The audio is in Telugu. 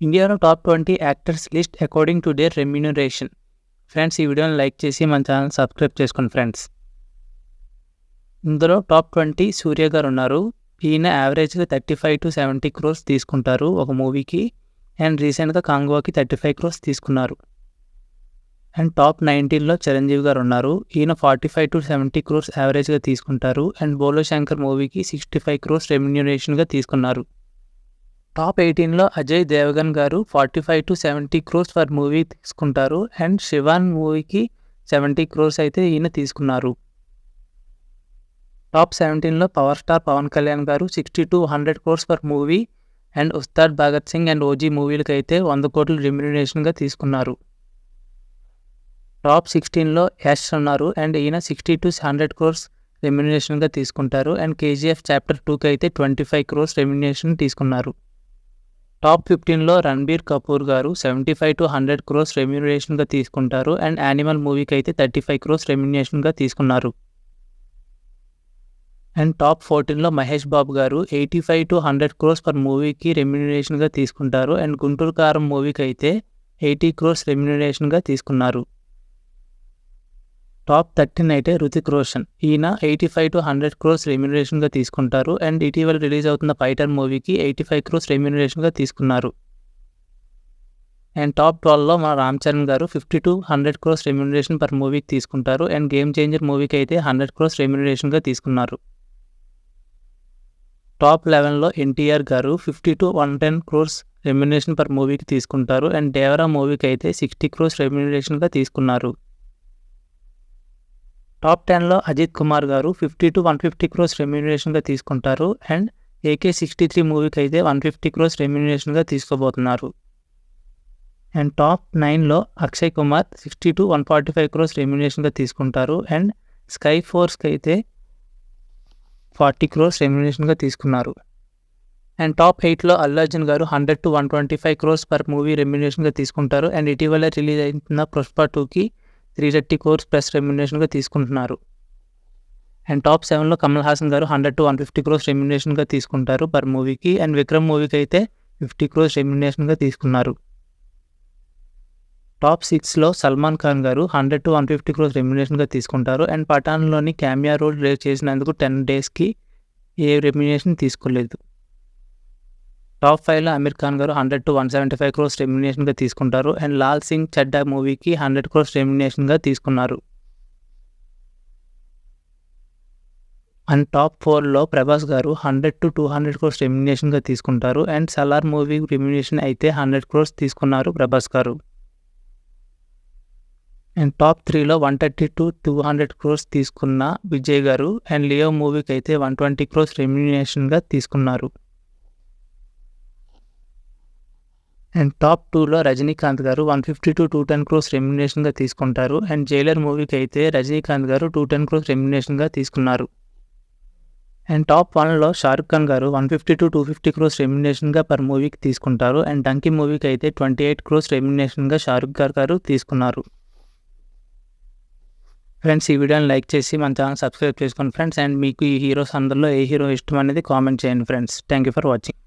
ఇండియాలో top 20 actors list according to their remuneration. Friends, ఈ వీడియోని లైక్ చేసి మన ఛానల్ సబ్స్క్రైబ్ చేసుకోండి ఫ్రెండ్స్. ఇందులో టాప్ 20 సూర్య గారు ఉన్నారు. ఈయన యావరేజ్గా 35 to 70 crores తీసుకుంటారు ఒక మూవీకి. అండ్ రీసెంట్గా కాంగ్వాకి 35 crores తీసుకున్నారు. అండ్ టాప్ 19లో చిరంజీవి గారు ఉన్నారు. ఈయన 45 to 70 crores యావరేజ్గా తీసుకుంటారు. అండ్ బోలో శంకర్ మూవీకి 65 crores రెమ్యూనరేషన్గా తీసుకున్నారు. టాప్ 18లో అజయ్ దేవగన్ గారు 45 to 70 crores ఫర్ మూవీ తీసుకుంటారు. అండ్ శివాన్ మూవీకి 70 crores అయితే ఈయన తీసుకున్నారు. టాప్ 17లో పవర్ స్టార్ పవన్ కళ్యాణ్ గారు 60 to 100 crores for movie. And Ustaad Bhagat Singh and OG మూవీలకి అయితే 100 crores రెమ్యూనరేషన్గా తీసుకున్నారు. టాప్ 16లో యష్ ఉన్నారు. అండ్ ఈయన 60 to 100 crores రెమ్యూనరేషన్గా తీసుకుంటారు. అండ్ కేజీఎఫ్ చాప్టర్ 2కి అయితే 25 crores రెమ్యూనరేషన్ తీసుకున్నారు. టాప్ 15లో రణబీర్ కపూర్ గారు 75 to 100 crores రెమ్యూనరేషన్గా తీసుకుంటారు. అండ్ యానిమల్ మూవీకి అయితే 35 crores రెమ్యూనరేషన్గా తీసుకున్నారు. అండ్ టాప్ 14లో మహేష్ బాబు గారు 85 to 100 crores ఫర్ మూవీకి రెమ్యూనరేషన్గా తీసుకుంటారు. అండ్ గుంటూరు కారం మూవీకి అయితే 80 crores రెమ్యూనరేషన్గా తీసుకున్నారు. టాప్ 13 అయితే రుతిక్ రోషన్. ఈయన 85 to 100 crores రెమ్యూనరేషన్గా తీసుకుంటారు. అండ్ ఇటీవల రిలీజ్ అవుతున్న ఫైటర్ మూవీకి 85 crores రెమ్యూనరేషన్గా తీసుకున్నారు. అండ్ టాప్ 12లో మన రామ్ చరణ్ గారు 50 to 100 crores రెమ్యూనరేషన్ పర్ మూవీకి తీసుకుంటారు. అండ్ గేమ్ చేంజర్ మూవీకి అయితే 100 crores రెమ్యూనరేషన్గా తీసుకున్నారు. టాప్ 11లో ఎన్టీఆర్ గారు 50 to 110 crores రెమ్యూనరేషన్ పర్ మూవీకి తీసుకుంటారు. అండ్ దేవరా మూవీకి అయితే 60 crores రెమ్యూనరేషన్గా తీసుకున్నారు. టాప్ 10లో అజిత్ కుమార్ గారు 50 to 150 crores రెమ్యూనరేషన్గా తీసుకుంటారు. అండ్ AK63 మూవీకి అయితే 150 crores రెమ్యూనరేషన్గా తీసుకోబోతున్నారు. అండ్ టాప్ 9లో అక్షయ్ కుమార్ 60 to 145 crores రెమ్యూనరేషన్గా తీసుకుంటారు. అండ్ స్కై ఫోర్స్కి అయితే 40 crores రెమ్యూనరేషన్గా తీసుకున్నారు. అండ్ టాప్ 8లో అల్లు అర్జున్ గారు 100 to 125 crores పర్ మూవీ రెమ్యూనరేషన్గా తీసుకుంటారు. అండ్ ఇటీవల రిలీజ్ అయిన పుష్ప 2కి 330 crores ప్లస్ రెమ్యూనరేషన్గా తీసుకుంటున్నారు. అండ్ టాప్ 7లో కమల్ హాసన్ గారు 100 to 150 crores రెమ్యూనరేషన్గా తీసుకుంటారు పర్ మూవీకి. అండ్ విక్రమ్ మూవీకి అయితే 50 crores రెమ్యూనరేషన్గా తీసుకున్నారు. టాప్ 6లో సల్మాన్ ఖాన్ గారు 100 to 150 crores రెమ్యూనరేషన్గా తీసుకుంటారు. అండ్ పఠాన్లోని క్యామియా రోల్ ప్లే చేసినందుకు 10 daysకి ఏ రెమ్యూనరేషన్ తీసుకోలేదు. టాప్ 5లో అమీర్ ఖాన్ గారు 100 to 175 crores రెమ్యూనరేషన్గా తీసుకుంటారు. అండ్ లాల్ సింగ్ చడ్డా మూవీకి 100 crores రెమ్యూనరేషన్గా తీసుకున్నారు. అండ్ టాప్ 4లో ప్రభాస్ గారు 100 to 200 crores రెమ్యూనరేషన్గా తీసుకుంటారు. అండ్ సలార్ మూవీ రెమ్యూనరేషన్ అయితే 100 crores తీసుకున్నారు ప్రభాస్ గారు. అండ్ టాప్ 3లో 130 to 200 crores తీసుకున్న విజయ్ గారు. అండ్ లియో మూవీకి అయితే 120 crores రెమ్యూనరేషన్గా తీసుకున్నారు. అండ్ టాప్ 2లో రజనీకాంత్ గారు 150 to 210 crores రెమ్యూనరేషన్గా తీసుకుంటారు. అండ్ జైలర్ మూవీకి అయితే రజనీకాంత్ గారు 210 crores రెమ్యూనరేషన్గా తీసుకున్నారు. అండ్ టాప్ 1లో షారుఖ్ ఖాన్ గారు 150 to 250 crores రెమ్యూనరేషన్గా పర్ మూవీకి తీసుకుంటారు. అండ్ డంకీ మూవీకి అయితే 28 crores రెమ్యూనరేషన్గా షారుఖ్ గారు తీసుకున్నారు. ఫ్రెండ్స్, ఈ వీడియోని లైక్ చేసి మన ఛానల్ సబ్స్క్రైబ్ చేసుకోండి ఫ్రెండ్స్. అండ్ మీకు ఈ హీరోస్ అందరిలో ఏ హీరో ఇష్టం అనేది కామెంట్ చేయండి friends. Thank you for watching.